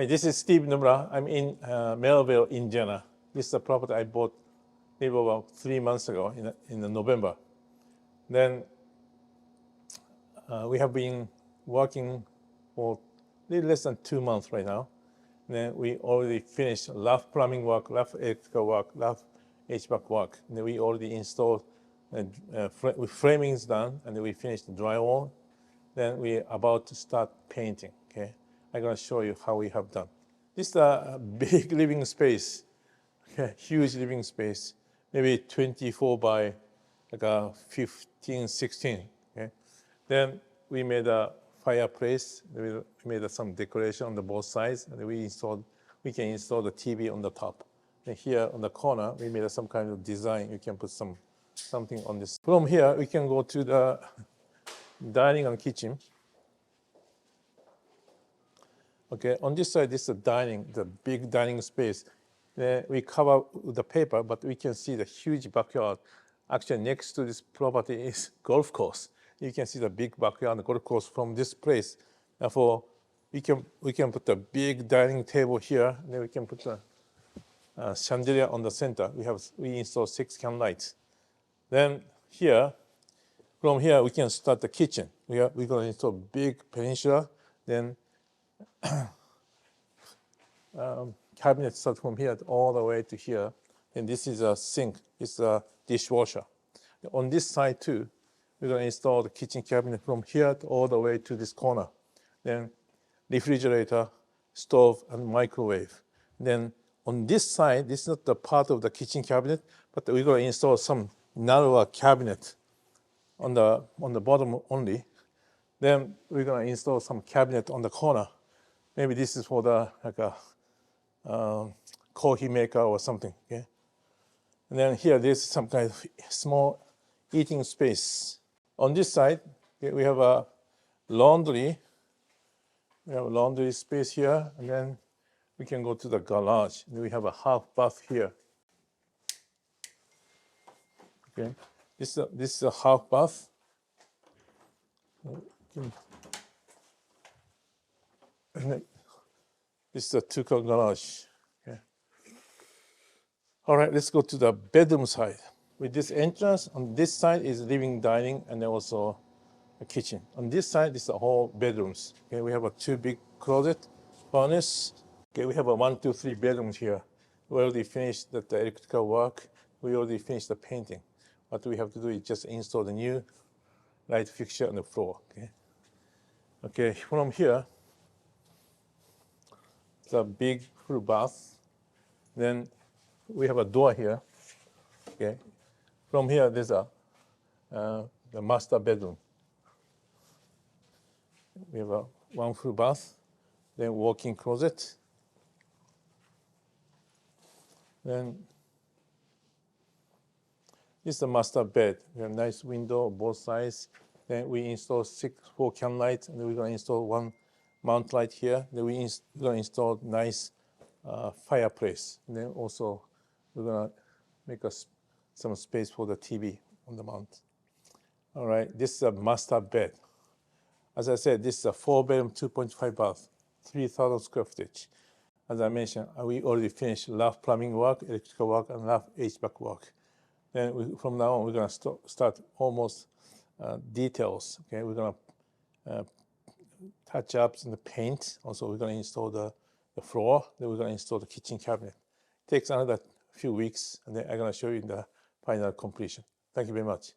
Hey, this is Steve Numra. I'm in Merrillville, Indiana. This is a property I bought maybe about 3 months ago in November. Then we have been working for a little less than 2 months right now. Then we already finished rough plumbing work, rough electrical work, rough HVAC work. And then we already installed framings done, and then we finished the drywall. Then we're about to start painting. Okay, I'm gonna show you how we have done. This is a big living space. Okay, huge living space, maybe 24 by like a 15, 16. Okay, then we made a fireplace. We made some decoration on both sides, and we can install the TV on the top. And here on the corner, we made some kind of design. You can put something on this. From here, we can go to the dining and kitchen. Okay, on this side, this is the big dining space. We cover with the paper, but we can see the huge backyard. Actually, next to this property is golf course. You can see the big backyard and golf course from this place. Therefore, we can put a big dining table here, and then we can put a chandelier on the center. We install 6 can lights. Then here, from here, we can start the kitchen. We're going to install big peninsula. Then cabinet start from here all the way to here. And this is a sink. It's a dishwasher. On this side too, we're going to install the kitchen cabinet from here all the way to this corner. Then refrigerator, stove, and microwave. Then on this side, this is not the part of the kitchen cabinet, but we're going to install some narrower cabinet on the bottom only. Then we're going to install some cabinet on the corner. Maybe this is for the coffee maker or something. Okay. And then here, there's some kind of small eating space. On this side, we have a laundry. We have a laundry space here, and then we can go to the garage. And we have a half bath here. Okay, this is a half bath. And then this is a 2-car garage. Okay. All right, let's go to the bedroom side. With this entrance, on this side is living, dining, and then also a kitchen. On this side, this is all bedrooms. Okay, we have a 2 big closet, furnace. Okay, we have a 1, 2, 3 bedrooms here. We already finished the electrical work. We already finished the painting. What we have to do is just install the new light fixture on the floor. Okay. Okay, from here, it's a big full bath. Then we have a door here. Okay. From here, there's the master bedroom. We have a 1 full bath, then walk-in closet. Then this is the master bed. We have a nice window on both sides. Then we install 4 can lights, and then we're going to install 1 mount light here. Then we're going to install nice fireplace. And then also we're going to make some space for the TV on the mount. All right, this is a master bed. As I said, this is a 4-bedroom, 2.5 bath, 3,000 square footage. As I mentioned, we already finished rough plumbing work, electrical work, and rough HVAC work. Then from now on, we're going to start almost details. Okay, we're going to touch ups in the paint. Also, we're going to install the floor. Then we're going to install the kitchen cabinet. It takes another few weeks, and then I'm going to show you the final completion. Thank you very much.